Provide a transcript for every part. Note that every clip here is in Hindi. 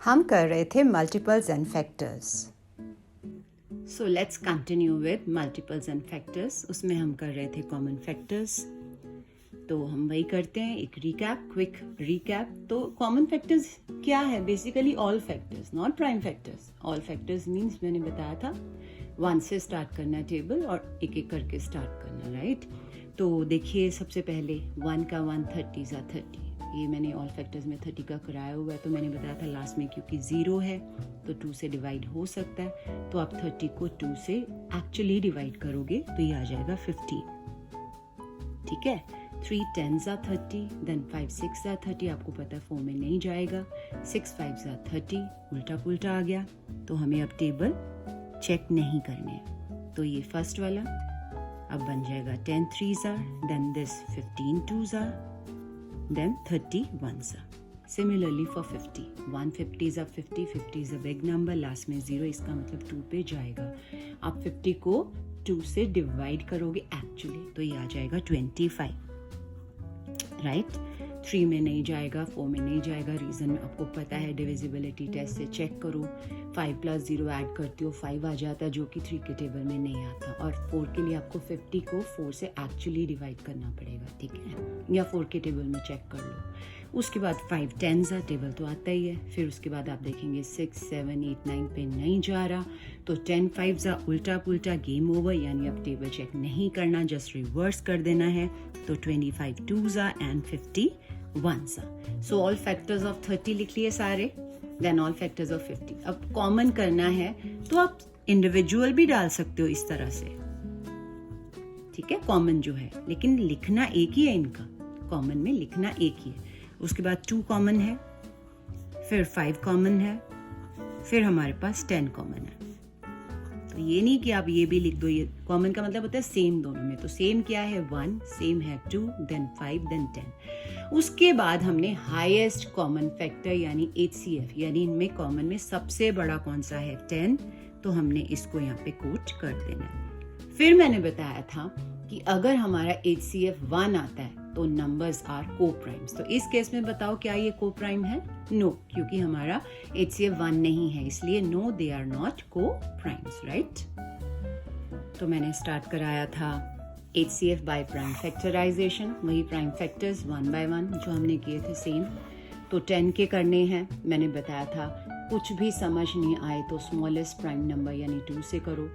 हम कर रहे थे multiples and factors. So let's continue with multiples and factors. उसमें हम कर रहे थे कॉमन फैक्टर्स, तो हम वही करते हैं, एक रिकैप, क्विक रिकैप। तो कॉमन फैक्टर्स क्या है? Basically all factors, not prime factors. All factors means मैंने बताया था 1 से स्टार्ट करना टेबल और एक एक करके स्टार्ट करना, राइट? तो देखिए, सबसे पहले 1 का 1 30 × 30। ये मैंने ऑल फैक्टर्स में 30 का कराया हुआ है। तो मैंने बताया था लास्ट में क्योंकि 0 है तो 2 से डिवाइड हो सकता है, तो आप 30 को 2 से एक्चुअली डिवाइड करोगे तो ये आ जाएगा 15। ठीक है, 3 10s are 30, then 5 6s are 30। आपको पता है 4 में नहीं जाएगा। 6 5s are 30, उल्टा पुल्टा आ गया, तो हमें अब टेबल चेक नहीं करने। तो ये फर्स्ट वाला अब बन जाएगा 10 3s are, then this 15 2s are, then 30 1s are. Similarly for 50, 150s are 50, 50 is a big number, last में 0, इसका मतलब 2 पे जाएगा। आप 50 को 2 से डिवाइड करोगे एक्चुअली, तो ये आ जाएगा 25, राइट? 3 में नहीं जाएगा, 4 में नहीं जाएगा। रीजन आपको पता है, डिविजिबिलिटी टेस्ट से चेक करो। 5 + 0 ऐड करते हो 5 आ जाता है, जो कि 3 के टेबल में नहीं आता। और 4 के लिए आपको 50 को 4 से एक्चुअली डिवाइड करना पड़ेगा, ठीक है? या 4 के टेबल में चेक कर लो। उसके बाद 5 10s टेबल तो आता ही है। फिर उसके बाद आप देखेंगे 6 7 8 9 पे नहीं जा रहा, तो 10 5s उल्टा पुल्टा, गेम ओवर। यानी अब टेबल चेक नहीं करना, जस्ट रिवर्स कर देना है। तो 25 2s and 50 1s। So all factors of 30 लिख लिए सारे, देन ऑल फैक्टर्स ऑफ 50। अब कॉमन करना है तो आप इंडिविजुअल भी डाल सकते हो इस तरह से, ठीक है? कॉमन जो है, लेकिन लिखना एक ही है इनका, कॉमन में लिखना एक ही है। उसके बाद 2 कॉमन है, फिर 5 कॉमन है, फिर हमारे पास 10 कॉमन है। तो ये नहीं कि आप ये भी लिख दो। ये कॉमन का मतलब होता है सेम दोनों में। तो सेम क्या है? 1, सेम है 2, देन 5, देन 10। उसके बाद हमने हाईएस्ट कॉमन फैक्टर यानी HCF, यानी इनमें कॉमन में सबसे बड़ा कौन सा है? 10। तो हमने इसको यहाँ पे कोट कर देना है। फिर मैंने बताया था कि अगर हमारा HCF 1 आता है तो नंबर्स आर को प्राइम्स। तो इस केस में बताओ क्या ये को प्राइम है? नो, क्योंकि हमारा HCF 1 नहीं है, इसलिए नो, दे आर नॉट को प्राइम्स, राइट? तो मैंने स्टार्ट कराया था HCF बाय प्राइम फैक्टराइजेशन, वही प्राइम फैक्टर्स 1 by 1 जो हमने किए थे सेम। तो 10 के करने हैं। मैंने बताया था कुछ भी समझ नहीं आए तो स्मॉलेस्ट प्राइम नंबर यानी 2 से करो।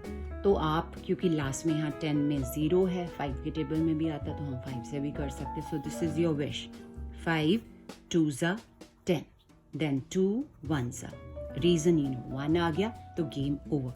तो आप, क्योंकि लास्ट में यहाँ 10 में 0 है, 5 के टेबल में भी आता, तो हम 5 से भी कर सकते। So this is your wish. 5 2s are 10, देन 2 1s are। रीजन 1 आ गया तो गेम ओवर।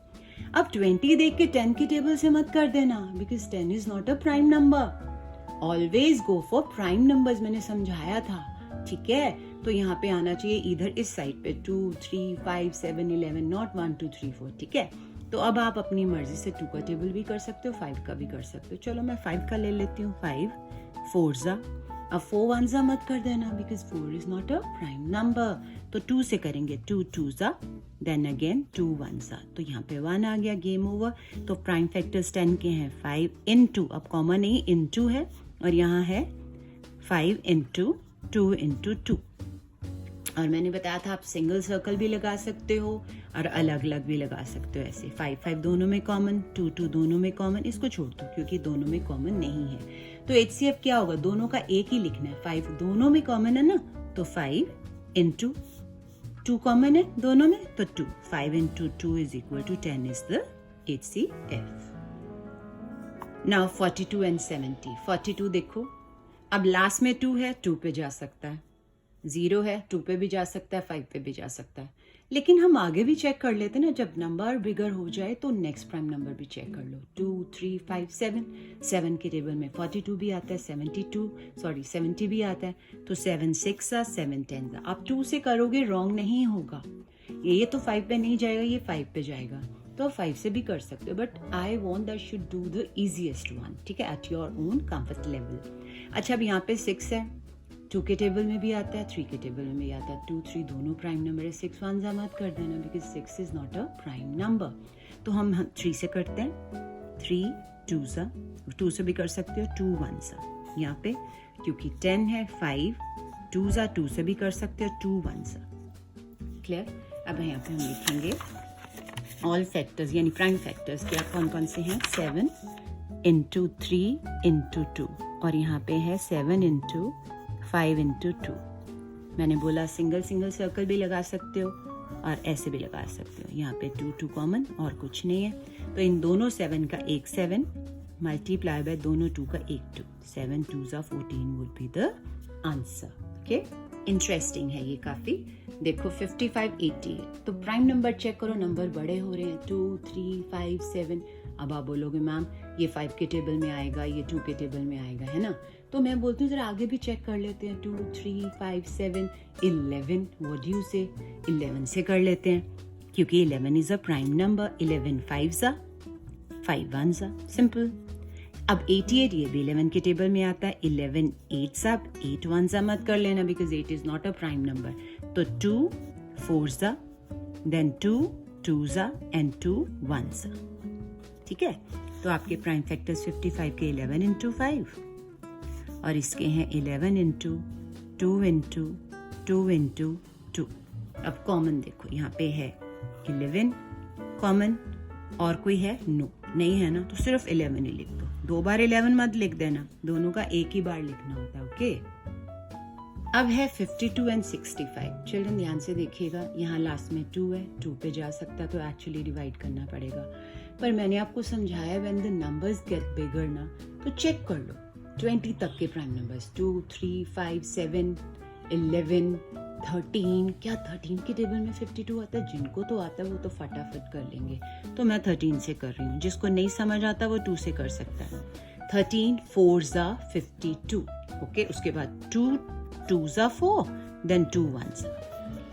अब 20 देख के 10 के टेबल से मत कर देना, because 10 is not a prime number. Always go for prime numbers, मैंने समझाया था, ठीक है? तो यहाँ पे आना चाहिए इधर इस साइड पे 2 3 5 7 11, नॉट 1 2 3 4, ठीक है? तो अब आप अपनी मर्जी से 2 का टेबल भी कर सकते हो, 5 का भी कर सकते हो। चलो मैं 5 का ले लेती हूँ। 5 4s are। अब 4 1s are मत कर देना, because 4 is not a prime number. तो 2 से करेंगे, 2 2s are, then again 2 1s are। तो यहाँ पे 1 आ गया, गेम ओवर। तो प्राइम फैक्टर्स 10 के हैं 5 × अब कॉमन नहीं, × है, और यहाँ है 5 × 2 × 2। और मैंने बताया था आप सिंगल सर्कल भी लगा सकते हो और अलग अलग भी लगा सकते हो। ऐसे 5 5 दोनों में कॉमन, 2 2 दोनों में कॉमन। इसको छोड़ दो क्योंकि दोनों में कॉमन नहीं है। तो HCF क्या होगा? दोनों का एक ही लिखना है। 5 दोनों में कॉमन है ना, तो 5 × 2 कॉमन है दोनों में, तो 2। 5 × 2 is equal to 10 is the HCF। Now 42 and 70। 42 देखो, अब लास्ट में 2 है, 2 पे जा सकता है। 0 है, 2 पे भी जा सकता है, 5 पे भी जा सकता है। लेकिन हम आगे भी चेक कर लेते ना, जब नंबर बिगर हो जाए तो नेक्स्ट प्राइम नंबर भी चेक कर लो। 2 3 5 7, 7 के टेबल में 42 भी आता है, 70 भी आता है। तो 7 6 are, 7 10 are। आप 2 से करोगे रॉन्ग नहीं होगा। ये तो 5 पे नहीं जाएगा, ये 5 पे जाएगा, तो 5 से भी कर सकते हो। But I want that should do the easiest one, ठीक है, at your own comfort level. अच्छा, अब यहाँ पे 6 है, 2 के टेबल में भी आता है, 3 के टेबल में भी आता है। 2 3 दोनों प्राइम नंबर है। 6 1s are मत कर देना, because 6 is not a prime number. तो हम 3 से करते हैं। 3 2s are, 2 से भी कर सकते हो, 2 1s are। यहाँ पे क्योंकि 10 है, 5 2s are, 2 से भी कर सकते हो, 2 1s are। क्लियर? अब यहाँ पे हम लिखेंगे ऑल फैक्टर्स यानी प्राइम फैक्टर्स क्या कौन कौन से हैं. 7 into 3 into 2 और यहाँ पे है 7 into 5 into 2. मैंने बोला सिंगल सिंगल सर्कल भी लगा सकते हो और ऐसे भी लगा सकते हो. यहाँ पे 2 कॉमन और कुछ नहीं है. तो इन दोनों 7 का एक 7 मल्टीप्लाई बाय दोनों 2 का एक 2. 7 2s are 14 would be the answer. Okay, interesting है ये काफी. देखो 55 88. तो प्राइम नंबर चेक करो, नंबर बड़े हो रहे हैं. 2 3 5 7. अब आप बोलोगे मैम ये 5 के टेबल में आएगा, ये 2 के टेबल में आएगा, है ना? तो मैं बोलती हूँ जरा आगे भी चेक कर लेते हैं. 2 3 5 7 11. व्हाट डू यू से? 11 से कर लेते हैं क्योंकि 11 is a prime number. 11 5s are 5 1s are. Simple. अब 88 ये भी 11 के टेबल में आता है. 11 8s are 8 1s are मत कर लेना because 8 is not a prime number. तो 2 4s are, देन 2 2s are and 2 1s are. ठीक है, तो आपके प्राइम फैक्टर्स 55 के 11 into 5 और इसके हैं 11 into 2 into 2 into 2. अब कॉमन देखो यहाँ पे है 11 कॉमन और कोई है? नो, नहीं है ना. तो सिर्फ 11 ही लिख दो. 2 बार 11 मत लिख देना, दोनों का एक ही बार लिखना होता है. ओके, अब है 52 एंड 65. चिल्ड्रन ध्यान से देखिएगा, यहाँ लास्ट में 2 है. 2 पे जा सकता तो एक्चुअली डिवाइड करना पड़ेगा, पर मैंने आपको समझाया व्हेन द नंबर्स गेट बिगर ना तो चेक कर लो 20 तक के प्राइम नंबर्स. 2 3 5 7 11 13. क्या 13 के टेबल में 52 आता है? जिनको तो आता है वो तो फटाफट कर लेंगे. तो मैं 13 से कर रही हूँ. जिसको नहीं समझ आता वो 2 से कर सकता है. 13 4s are 52. ओके, उसके बाद 2 2s are 4, then 2 1s are.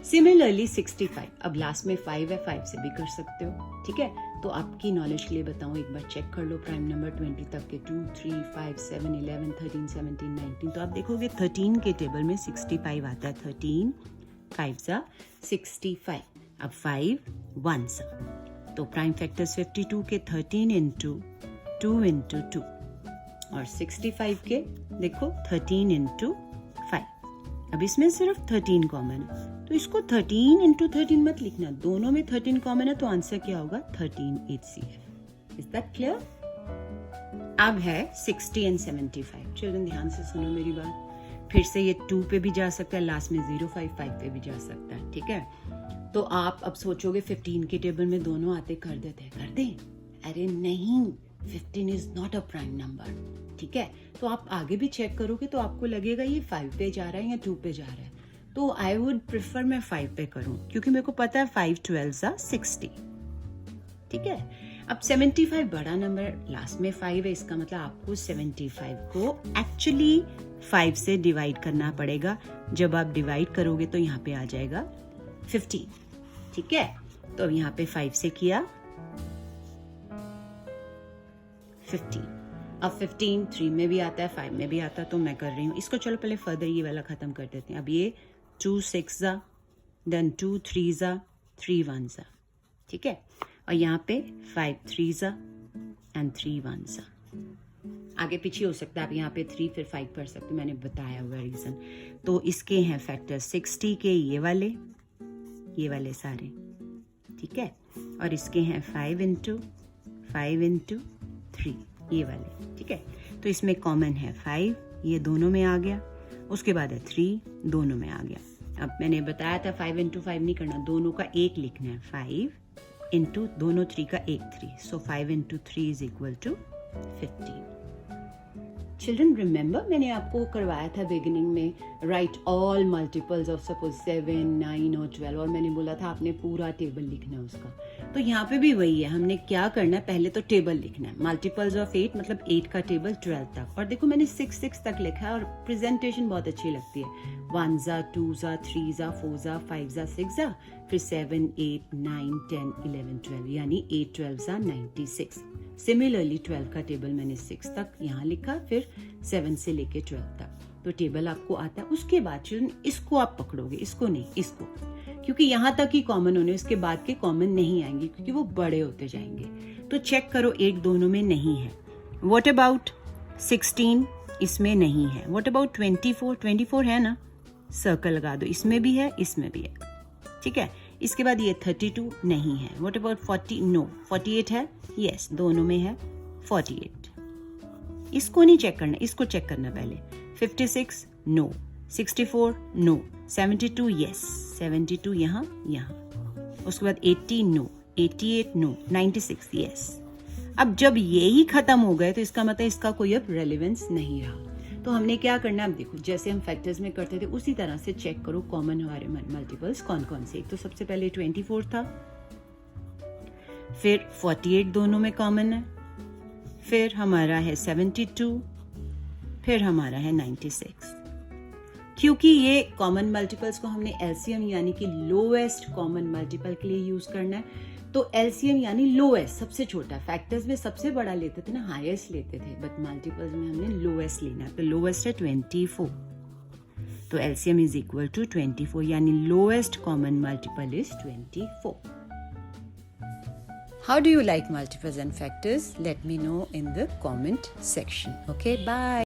Similarly 65. अब लास्ट में 5 है, 5 से भी कर सकते हो. ठीक है, तो आपकी नॉलेज के लिए बताऊं, एक बार चेक कर लो प्राइम नंबर 20 तक के. 2 3 5 7 11 13 17 19. तो आप देखोगे 13 के टेबल में 65 आता है. 13 5s are 65. अब 5 1s are. तो प्राइम फैक्टर्स 52 के 13 into 2 into 2 और 65 के देखो 13 into 5. अब इसमें सिर्फ 13 कॉमन है तो इसको 13 into 13 मत लिखना. दोनों में 13 कॉमन है तो आंसर क्या होगा? 13 HCF. Is that clear? अब है 60 एंड 75. चिल्ड्रन ध्यान से सुनो मेरी बात. फिर से ये 2 पे भी जा सकता है, लास्ट में 0 5 5 पे भी जा सकता है. ठीक है, तो आप अब सोचोगे 15 के टेबल में दोनों आते, कर देते. कर दे? अरे नहीं, 15 is not a prime number. ठीक है, तो आप आगे भी चेक करोगे तो आपको लगेगा ये 5 पे जा रहा है या 2 पे जा रहा है. तो आई वुड प्रिफर मैं 5 पे करूं क्योंकि मेरे को पता है 5 12s are 60. ठीक है, अब 75 बड़ा नंबर, लास्ट में 5 है, इसका मतलब आपको 75 को एक्चुअली 5 से डिवाइड करना पड़ेगा. जब आप डिवाइड करोगे तो यहाँ पे आ जाएगा 15. ठीक है, तो अब यहाँ पे 5 से किया 15. अब 15 3 में भी आता है, 5 में भी आता है, तो मैं कर रही हूँ इसको. चलो पहले फर्दर ये वाला खत्म कर देते हैं. अब ये 2 6s are, then 2 3s are, 3 1s are. ठीक है, और यहाँ पे 5 3s are and 3 1s are. आगे पीछे हो सकता है, आप यहाँ पे 3 फिर 5 कर सकते, मैंने बताया हुआ रीजन. तो इसके हैं फैक्टर 60 के ये वाले सारे. ठीक है, और इसके हैं 5 into 3 ये वाले. ठीक है, तो इसमें कॉमन है 5, ये दोनों में आ गया. उसके बाद है 3, दोनों में आ गया. अब मैंने बताया था 5 into 5 नहीं करना, दोनों का एक लिखना है. 5 into दोनों 3 का एक 3. सो 5 into 3 is equal to 15. Children remember मैंने आपको करवाया था बिगिनिंग में, right all multiples of suppose 7 9 और 12, और मैंने बोला था आपने पूरा टेबल लिखना है उसका. तो यहाँ पे भी वही है, हमने क्या करना है, पहले तो टेबल लिखना है. मल्टीपल्स ऑफ 8 मतलब 8 का टेबल 12 तक. और देखो मैंने 6 तक लिखा है और प्रेजेंटेशन बहुत अच्छी लगती है. 1s are 2s are 3s are 4s are 5s are 6s are, फिर 7 8 9 10 11 12 यानी 8 12s are 96. सिमिलरली 12 का टेबल मैंने 6 तक यहाँ लिखा, फिर 7 से लेके 12 तक. तो टेबल आपको आता है. उसके बाद चिल्ड्रन इसको आप पकड़ोगे, इसको नहीं, इसको, क्योंकि यहाँ तक ही कॉमन होने, उसके बाद के कॉमन नहीं आएंगे क्योंकि वो बड़े होते जाएंगे. तो चेक करो 8 दोनों में नहीं है. What about 16? इसमें नहीं है. What about 24? 24 है ना, सर्कल लगा दो. इसमें भी है, इसमें भी है. ठीक है, इसके बाद ये 32 नहीं है. What about 40? नो. 48 है? यस, दोनों में है 48. इसको नहीं चेक करना, इसको चेक करना पहले. 56 नो. 64 नो. 72 यस, 72 यहाँ. उसके बाद 80 नो. 88 नो. 96 यस. अब जब ये ही खत्म हो गए तो इसका मतलब इसका कोई अब रेलेवेंस नहीं रहा. तो हमने क्या करना है, अब देखो जैसे हम फैक्टर्स में करते थे उसी तरह से चेक करो कॉमन हमारे मल्टीपल्स कौन कौन से. तो सबसे पहले 24 था, फिर 48 दोनों में कॉमन है, फिर हमारा है 72, फिर हमारा है 96. क्योंकि ये कॉमन मल्टीपल्स को हमने एलसीएम यानी कि लोएस्ट कॉमन मल्टीपल के लिए यूज करना है. तो एलसीएम यानी लोएस्ट, सबसे छोटा. फैक्टर्स में सबसे बड़ा लेते थे ना, हाईएस्ट लेते थे, बट मल्टीपल्स में हमने लोएस्ट लेना है. तो लोएस्ट है 24. तो एलसीएम इज इक्वल टू 24 यानी lowest common multiple is 24. How do you like multiples and factors? Let me know in the comment section. Okay, bye.